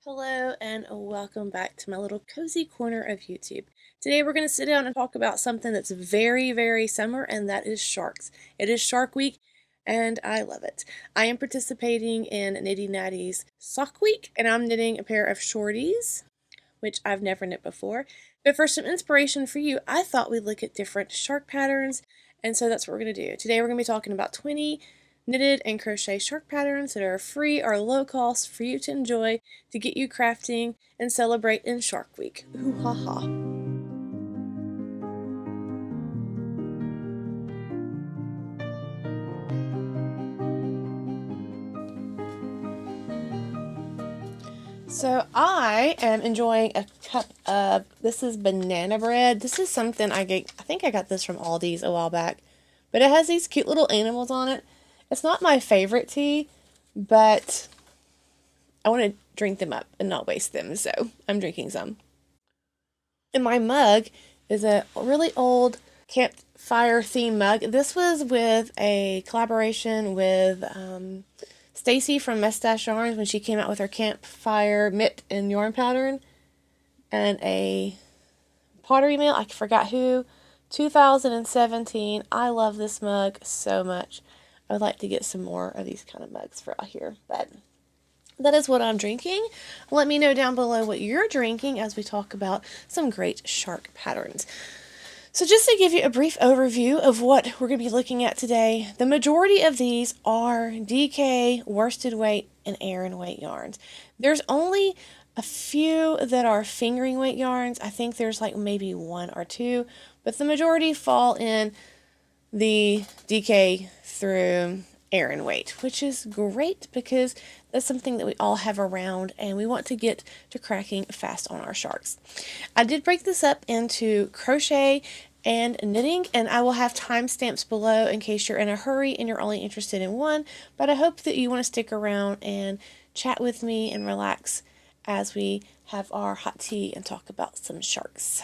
Hello and welcome back to my little cozy corner of YouTube. Today we're going to sit down and talk about something that's very summer, and that is sharks. It is Shark Week and I love it. I am participating in Nitty Natty's Sock Week and I'm knitting a pair of shorties, which I've never knit before. But for some inspiration for you, I thought we'd look at different shark patterns, and so that's what we're going to do. Today we're going to be talking about 20 knitted and crochet shark patterns that are free or low cost for you to enjoy to get you crafting and celebrate in Shark Week. Ooh ha ha. So I am enjoying a cup of, this is banana bread. This is something I think I got this from Aldi's a while back, but it has these cute little animals on it. It's not my favorite tea, but I want to drink them up and not waste them, so I'm drinking some. And my mug is a really old campfire theme mug. This was with a collaboration with Stacy from Mustache Yarns when she came out with her campfire mitt and yarn pattern, and a pottery mill, I forgot who, 2017. I love this mug so much. I would like to get some more of these kind of mugs for out here, but that is what I'm drinking. Let me know down below what you're drinking as we talk about some great shark patterns. So just to give you a brief overview of what we're going to be looking at today, the majority of these are DK, worsted weight, and Aran weight yarns. There's only a few that are fingering weight yarns. I think there's like maybe one or two, but the majority fall in the DK through Aran weight, which is great because that's something that we all have around and we want to get to cracking fast on our sharks. I did break this up into crochet and knitting, and I will have timestamps below in case you're in a hurry and you're only interested in one, but I hope that you want to stick around and chat with me and relax as we have our hot tea and talk about some sharks.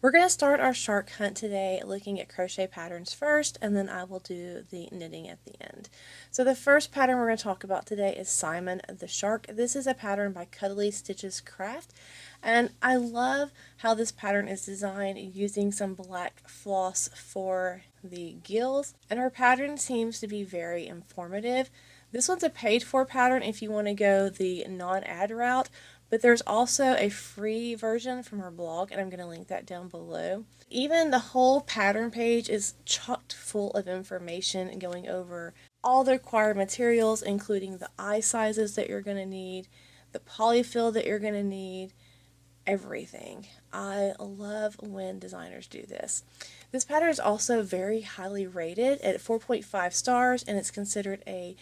We're going to start our shark hunt today looking at crochet patterns first, and then I will do the knitting at the end. So the first pattern we're going to talk about today is Simon the Shark. This is a pattern by Cuddly Stitches Craft, and I love how this pattern is designed using some black floss for the gills, and her pattern seems to be very informative. This one's a paid for pattern if you want to go the non-ad route, but there's also a free version from her blog, and I'm going to link that down below. Even the whole pattern page is chock full of information going over all the required materials, including the eye sizes that you're going to need, the polyfill that you're going to need, everything. I love when designers do this. This pattern is also very highly rated at 4.5 stars, and it's considered a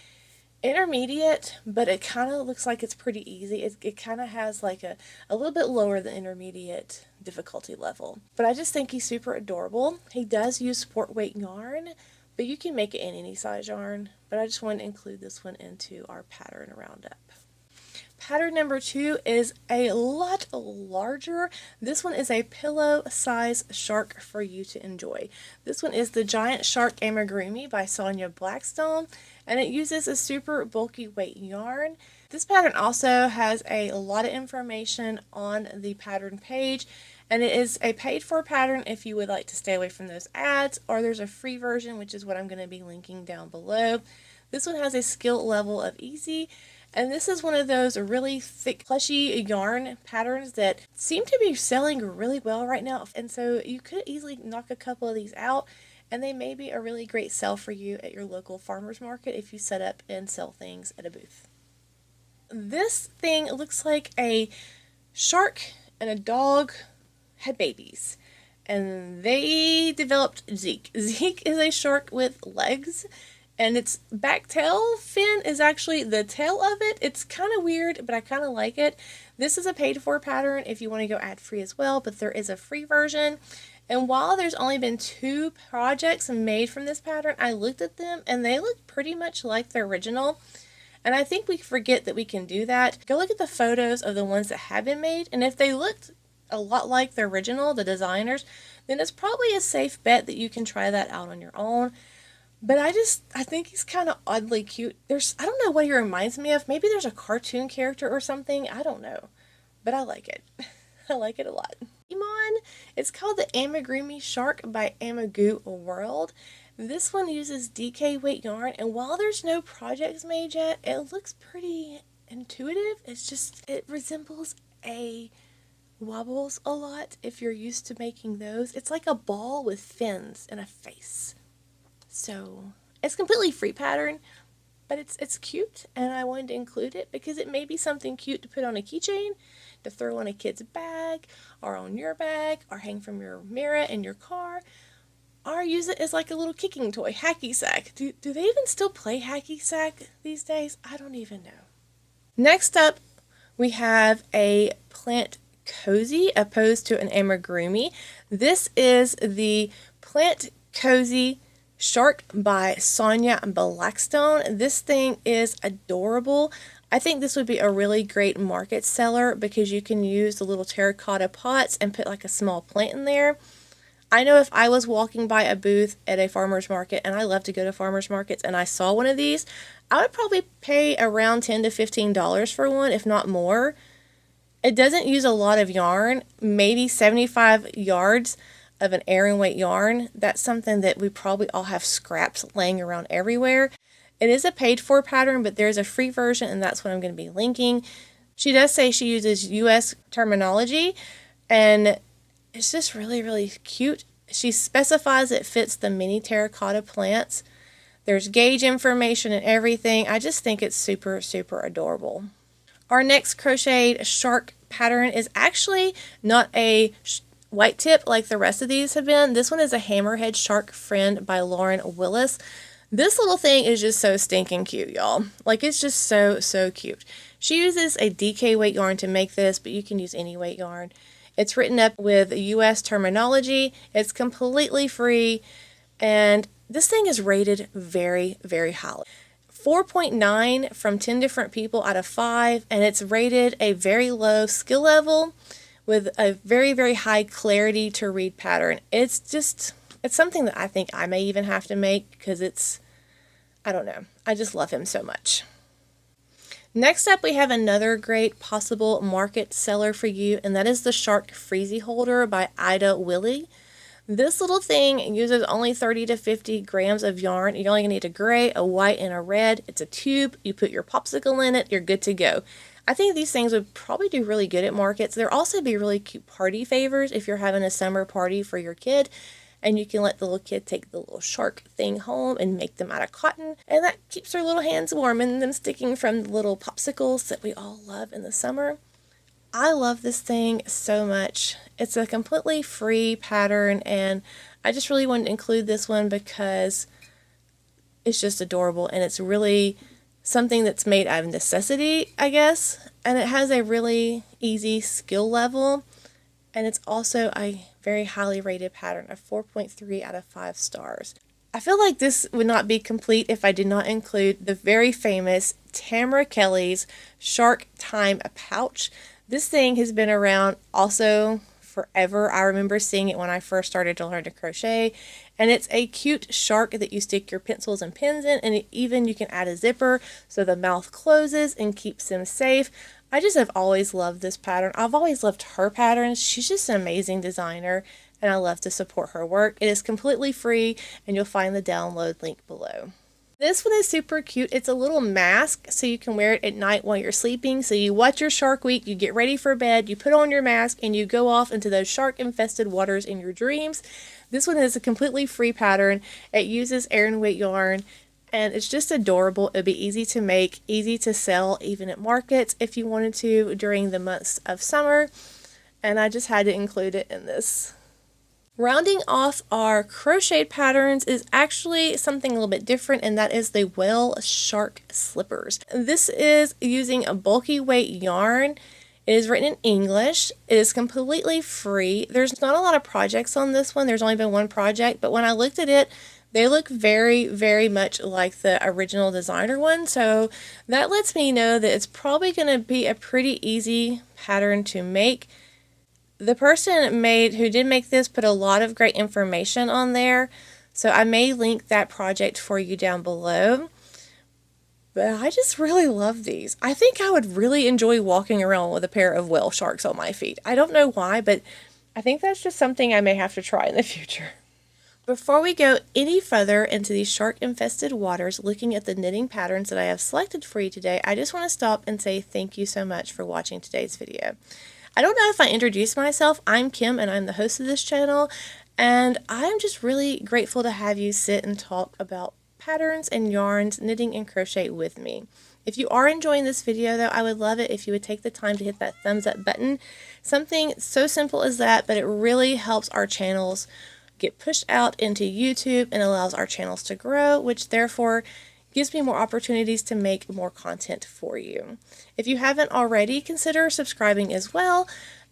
intermediate, but it kind of looks like it's pretty easy. It kind of has like a little bit lower than intermediate difficulty level. But I just think he's super adorable. He does use sport weight yarn, but you can make it in any size yarn. But I just wanted to include this one into our pattern roundup. Pattern number 2 is a lot larger. This one is a pillow size shark for you to enjoy. This one is the Giant Shark Amigurumi by Sonya Blackstone, and it uses a super bulky weight yarn. This pattern also has a lot of information on the pattern page, and it is a paid for pattern if you would like to stay away from those ads, or there's a free version, which is what I'm going to be linking down below. This one has a skill level of easy, and this is one of those really thick, plushy yarn patterns that seem to be selling really well right now. And so you could easily knock a couple of these out, and they may be a really great sell for you at your local farmer's market if you set up and sell things at a booth. This thing looks like a shark and a dog had babies, and they developed Zeke. Zeke is a shark with legs, and its back tail fin is actually the tail of it. It's kind of weird, but I kind of like it. This is a paid for pattern if you want to go ad free as well, but there is a free version. And while there's only been 2 projects made from this pattern, I looked at them and they look pretty much like the original. And I think we forget that we can do that. Go look at the photos of the ones that have been made, and if they looked a lot like the original, the designers, then it's probably a safe bet that you can try that out on your own. But I think he's kind of oddly cute. I don't know what he reminds me of. Maybe there's a cartoon character or something. I don't know. But I like it. I like it a lot. Pokemon. It's called the Amigurumi Shark by Amigu World. This one uses DK weight yarn, and while there's no projects made yet, it looks pretty intuitive. It resembles a wobbles a lot if you're used to making those. It's like a ball with fins and a face. So it's completely free pattern, but it's cute, and I wanted to include it because it may be something cute to put on a keychain, to throw on a kid's bag, or on your bag, or hang from your mirror in your car, or use it as like a little kicking toy, hacky sack. Do they even still play hacky sack these days? I don't even know. Next up, we have a plant cozy opposed to an amigurumi. This is the plant cozy Shark by Sonya Blackstone. This thing is adorable. I think this would be a really great market seller because you can use the little terracotta pots and put like a small plant in there. I know if I was walking by a booth at a farmer's market, and I love to go to farmer's markets, and I saw one of these, I would probably pay around $10 to $15 for one, if not more. It doesn't use a lot of yarn, maybe 75 yards of an Aran weight yarn. That's something that we probably all have scraps laying around everywhere. It is a paid for pattern, but there's a free version, and that's what I'm going to be linking. She does say she uses US terminology, and it's just really, really cute. She specifies it fits the mini terracotta plants. There's gauge information and everything. I just think it's super, super adorable. Our next crocheted shark pattern is actually not a white tip like the rest of these have been. This one is a Hammerhead Shark Friend by Lauren Willis. This little thing is just so stinking cute, y'all. Like, it's just so, so cute. She uses a DK weight yarn to make this, but you can use any weight yarn. It's written up with US terminology. It's completely free, and this thing is rated very, very highly. 4.9 from 10 different people out of 5, and it's rated a very low skill level with a very, very high clarity to read pattern. It's something that I think I may even have to make because I don't know. I just love him so much. Next up, we have another great possible market seller for you, and that is the Shark Freezy Holder by Willie. This little thing uses only 30 to 50 grams of yarn. You're only going to need a gray, a white, and a red. It's a tube. You put your popsicle in it. You're good to go. I think these things would probably do really good at markets. They'll also be really cute party favors if you're having a summer party for your kid. And you can let the little kid take the little shark thing home and make them out of cotton. And that keeps their little hands warm and them sticking from the little popsicles that we all love in the summer. I love this thing so much. It's a completely free pattern, and I just really wanted to include this one because it's just adorable, and it's really something that's made out of necessity, I guess. And it has a really easy skill level, and it's also a very highly rated pattern of 4.3 out of 5 stars. I feel like this would not be complete if I did not include the very famous Tamara Kelly's Shark Time Pouch. This thing has been around also forever. I remember seeing it when I first started to learn to crochet, and it's a cute shark that you stick your pencils and pens in, and even you can add a zipper so the mouth closes and keeps them safe. I just have always loved this pattern. I've always loved her patterns. She's just an amazing designer, and I love to support her work. It is completely free, and you'll find the download link below. This one is super cute. It's a little mask, so you can wear it at night while you're sleeping. So you watch your Shark Week, you get ready for bed, you put on your mask, and you go off into those shark-infested waters in your dreams. This one is a completely free pattern. It uses Aran weight yarn, and it's just adorable. It'll be easy to make, easy to sell, even at markets if you wanted to during the months of summer. And I just had to include it in this. Rounding off our crocheted patterns is actually something a little bit different, and that is the whale shark slippers. This is using a bulky weight yarn. It is written in English. It is completely free. There's not a lot of projects on this one. There's only been one project, but when I looked at it, they look very, very much like the original designer one. So that lets me know that it's probably going to be a pretty easy pattern to make. The person who did make this put a lot of great information on there, So I may link that project for you down below. But I just really love these. I think I would really enjoy walking around with a pair of whale sharks on my feet. I don't know why, but I think that's just something I may have to try in the future. Before we go any further into these shark-infested waters, looking at the knitting patterns that I have selected for you today, I just want to stop and say thank you so much for watching today's video. I don't know if I introduced myself. I'm Kim and I'm the host of this channel, and I'm just really grateful to have you sit and talk about patterns and yarns, knitting and crochet with me. If you are enjoying this video though, I would love it if you would take the time to hit that thumbs up button. Something so simple as that, but it really helps our channels get pushed out into YouTube and allows our channels to grow, which therefore gives me more opportunities to make more content for you. If you haven't already, consider subscribing as well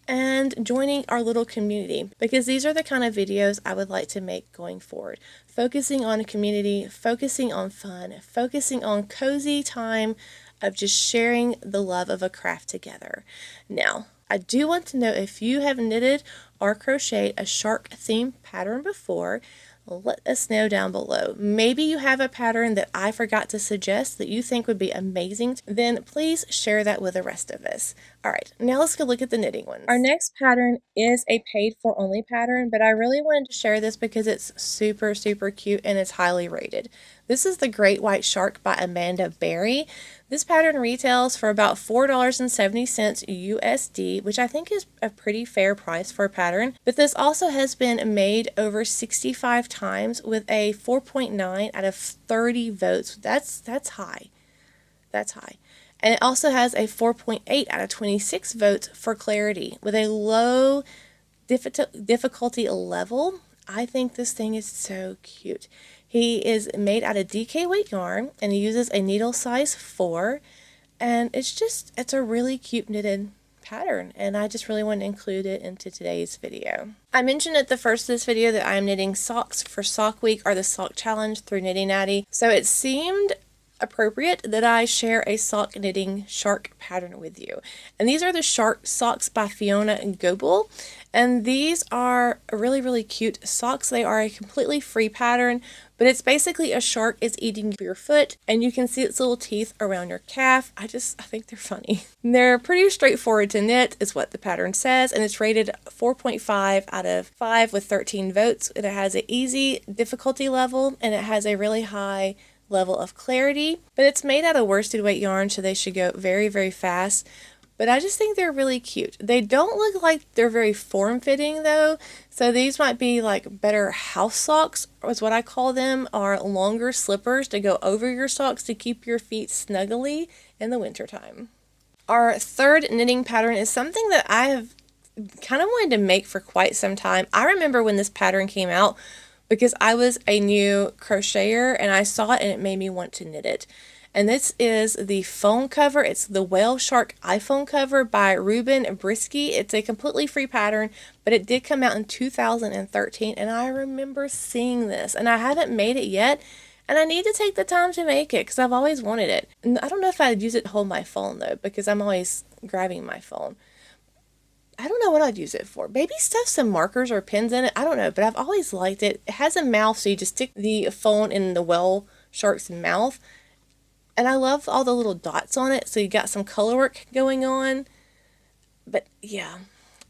and joining our little community, because these are the kind of videos I would like to make going forward. Focusing on a community, focusing on fun, focusing on cozy time of just sharing the love of a craft together. Now, I do want to know if you have knitted or crocheted a shark themed pattern before. Let us know down below. Maybe you have a pattern that I forgot to suggest that you think would be amazing. Then please share that with the rest of us. Alright, now let's go look at the knitting ones. Our next pattern is a paid for only pattern, but I really wanted to share this because it's super cute and it's highly rated. This is the Great White Shark by Amanda Berry. This pattern retails for about $4.70 USD, which I think is a pretty fair price for a pattern. But this also has been made over 65 times with a 4.9 out of 30 votes. That's high. That's high. And it also has a 4.8 out of 26 votes for clarity with a low difficulty level. I think this thing is so cute. He is made out of DK weight yarn and he uses a needle size 4, and it's a really cute knitted pattern, and I just really want to include it into today's video. I mentioned at the first of this video that I am knitting socks for Sock Week or the Sock Challenge through Knitty Natty, so it seemed appropriate that I share a sock knitting shark pattern with you. And these are the shark socks by Fiona and Goel. And these are really cute socks. They are a completely free pattern, but it's basically a shark is eating your foot and you can see its little teeth around your calf. I think they're funny. They're pretty straightforward to knit is what the pattern says, and it's rated 4.5 out of 5 with 13 votes. And it has an easy difficulty level and it has a really high level of clarity, but it's made out of worsted weight yarn, so they should go very fast. But I just think they're really cute. They don't look like they're very form-fitting though, so these might be like better house socks, is what I call them, or longer slippers to go over your socks to keep your feet snuggly in the wintertime. Our third knitting pattern is something that I have kind of wanted to make for quite some time. I remember when this pattern came out because I was a new crocheter and I saw it and it made me want to knit it. And this is the phone cover. It's the Whale Shark iPhone cover by Ruben and Briski. It's a completely free pattern, but it did come out in 2013 and I remember seeing this, and I haven't made it yet, and I need to take the time to make it because I've always wanted it. And I don't know if I'd use it to hold my phone though, because I'm always grabbing my phone. I don't know what I'd use it for. Maybe stuff some markers or pens in it. I don't know, but I've always liked it. It has a mouth, so you just stick the phone in the whale shark's mouth. And I love all the little dots on it, so you got some color work going on. But yeah,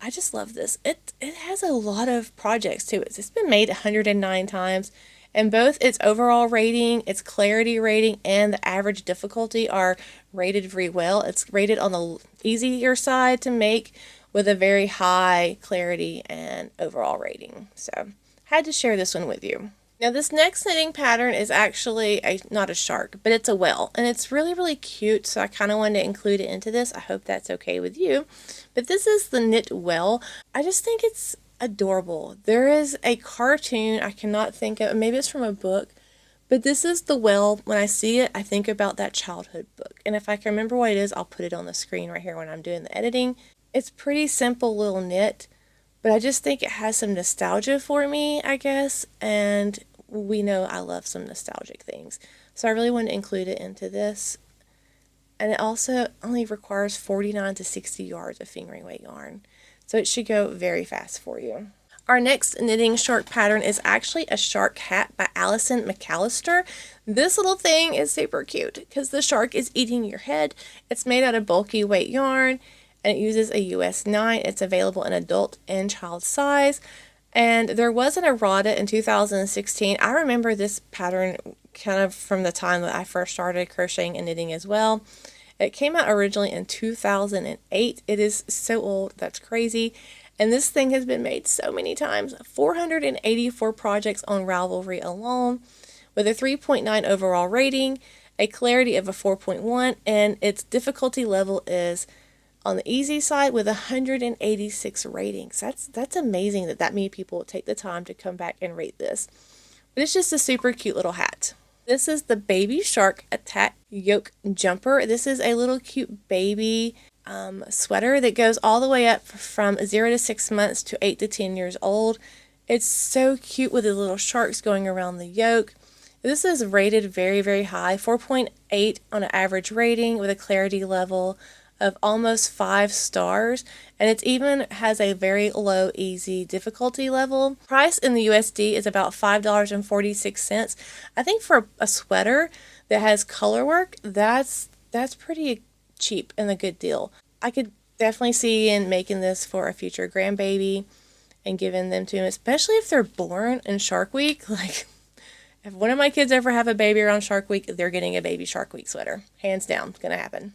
I just love this. It has a lot of projects to it. It's been made 109 times, and both its overall rating, its clarity rating, and the average difficulty are rated very well. It's rated on the easier side to make, with a very high clarity and overall rating. So, had to share this one with you. Now this next knitting pattern is actually not a shark, but it's a whale, and it's really cute, so I kind of wanted to include it into this. I hope that's okay with you. But this is the knit whale. I just think it's adorable. There is a cartoon, I cannot think of, maybe it's from a book, but this is the whale. When I see it, I think about that childhood book, and if I can remember what it is, I'll put it on the screen right here when I'm doing the editing. It's pretty simple little knit, but I just think it has some nostalgia for me, I guess, and we know I love some nostalgic things. So I really want to include it into this. And it also only requires 49 to 60 yards of fingering weight yarn. So it should go very fast for you. Our next knitting shark pattern is actually a shark hat by Allison Mallister. This little thing is super cute because the shark is eating your head. It's made out of bulky weight yarn and it uses a US 9. It's available in adult and child size. And there was an errata in 2016. I remember this pattern kind of from the time that I first started crocheting and knitting as well. It came out originally in 2008. It is so old, that's crazy. And this thing has been made so many times. 484 projects on Ravelry alone, with a 3.9 overall rating, a clarity of a 4.1, and its difficulty level is on the easy side with 186 ratings. That's amazing that many people would take the time to come back and rate this. But it's just a super cute little hat. This is the Baby Shark Attack Yoke Jumper. This is a little cute baby sweater that goes all the way up from 0 to 6 months to 8 to 10 years old. It's so cute with the little sharks going around the yoke. This is rated very, very high, 4.8 on an average rating with a clarity level of almost 5 stars, and it even has a very low easy difficulty level. Price in the USD is about $5.46. I think for a sweater that has color work, that's pretty cheap and a good deal. I could definitely see in making this for a future grandbaby and giving them to them, especially if they're born in Shark Week. Like, if one of my kids ever have a baby around Shark Week, they're getting a Baby Shark Week sweater. Hands down, it's gonna happen.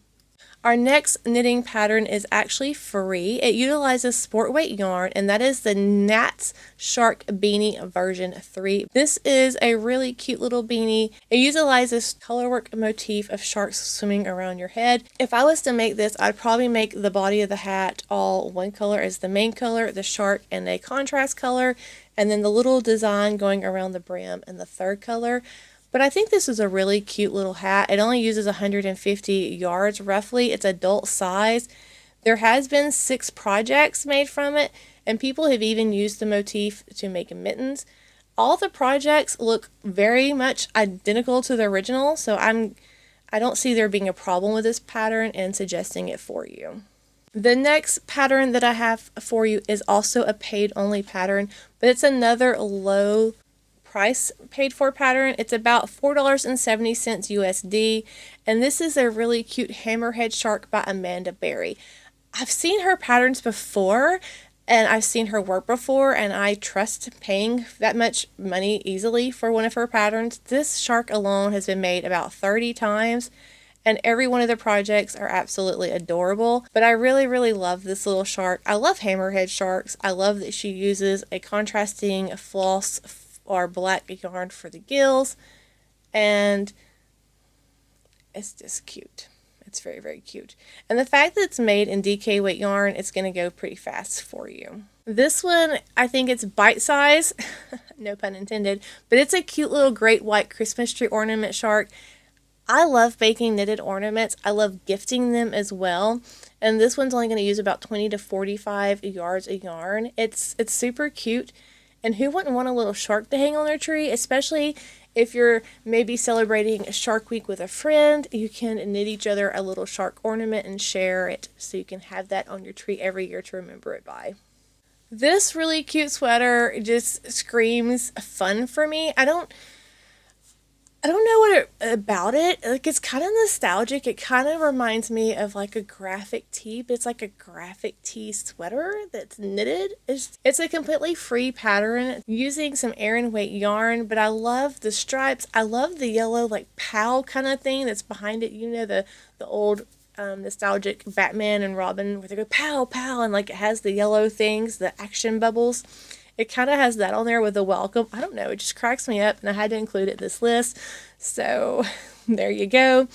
Our next knitting pattern is actually free. It utilizes sport weight yarn, and that is the Nattshark Beanie version 3. This is a really cute little beanie. It utilizes colorwork motif of sharks swimming around your head. If I was to make this, I'd probably make the body of the hat all one color as the main color, the shark and a contrast color, and then the little design going around the brim in the third color. But I think this is a really cute little hat. It only uses 150 yards roughly. It's adult size. There has been 6 projects made from it, and people have even used the motif to make mittens. All the projects look very much identical to the original, so I don't see there being a problem with this pattern and suggesting it for you. The next pattern that I have for you is also a paid only pattern, but it's another low price paid for pattern. It's about $4.70 USD, and this is a really cute Hammerhead shark by Amanda Berry. I've seen her patterns before and I've seen her work before, and I trust paying that much money easily for one of her patterns. This shark alone has been made about 30 times, and every one of the projects are absolutely adorable. But I really, really love this little shark. I love Hammerhead sharks. I love that she uses a contrasting floss or black yarn for the gills, and it's just cute. It's very, very cute. And the fact that it's made in DK weight yarn, it's going to go pretty fast for you. This one, I think it's bite size, no pun intended, but it's a cute little great white Christmas tree ornament shark. I love making knitted ornaments. I love gifting them as well. And this one's only going to use about 20 to 45 yards of yarn. It's super cute. And who wouldn't want a little shark to hang on their tree, especially if you're maybe celebrating Shark Week with a friend. You can knit each other a little shark ornament and share it, so you can have that on your tree every year to remember it by. This really cute sweater just screams fun for me. I don't know what about it. Like, it's kind of nostalgic. It kind of reminds me of like a graphic tee, but it's like a graphic tee sweater that's knitted. It's a completely free pattern using some Aran weight yarn, but I love the stripes. I love the yellow like pow kind of thing that's behind it. You know, the old nostalgic Batman and Robin where they go pow pow, and like it has the yellow things, the action bubbles. It kind of has that on there with the welcome. I don't know. It just cracks me up, and I had to include it in this list. So there you go.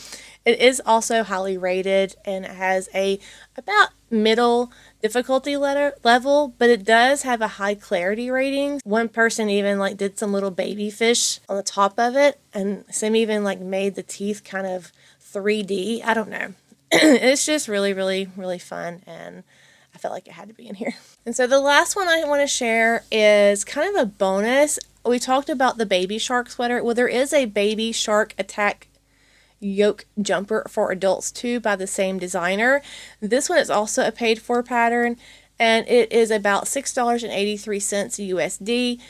It is also highly rated, and it has a about middle difficulty level, but it does have a high clarity rating. One person even like did some little baby fish on the top of it, and some even like made the teeth kind of 3D. I don't know. It's just really, really, really fun, and I felt like it had to be in here. And so the last one I want to share is kind of a bonus. We talked about the Baby Shark sweater. Well, there is a Baby Shark Attack Yoke jumper for adults too by the same designer. This one is also a paid for pattern, and it is about $6.83 USD.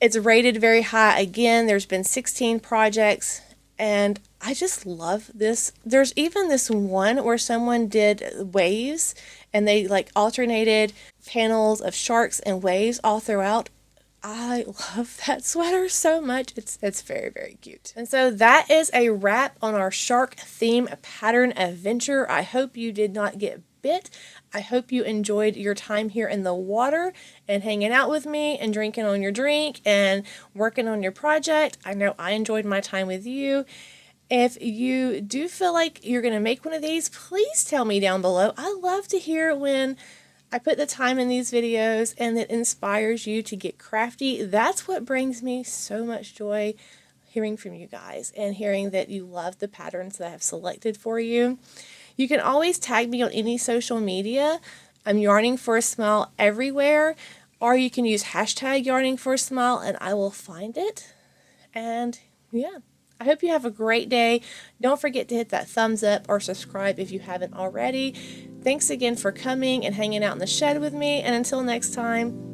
It's rated very high again. There's been 16 projects, and I just love this. There's even this one where someone did waves, and they like alternated panels of sharks and waves all throughout. I love that sweater so much. It's very, very cute. And so that is a wrap on our shark theme pattern adventure. I hope you did not get bit. I hope you enjoyed your time here in the water and hanging out with me and drinking on your drink and working on your project. I know I enjoyed my time with you. If you do feel like you're going to make one of these, please tell me down below. I love to hear when I put the time in these videos and it inspires you to get crafty. That's what brings me so much joy, hearing from you guys and hearing that you love the patterns that I have selected for you. You can always tag me on any social media. I'm Yarning for a Smile everywhere, or you can use hashtag Yarning for a Smile and I will find it. And yeah, I hope you have a great day. Don't forget to hit that thumbs up or subscribe if you haven't already. Thanks again for coming and hanging out in the shed with me, and until next time,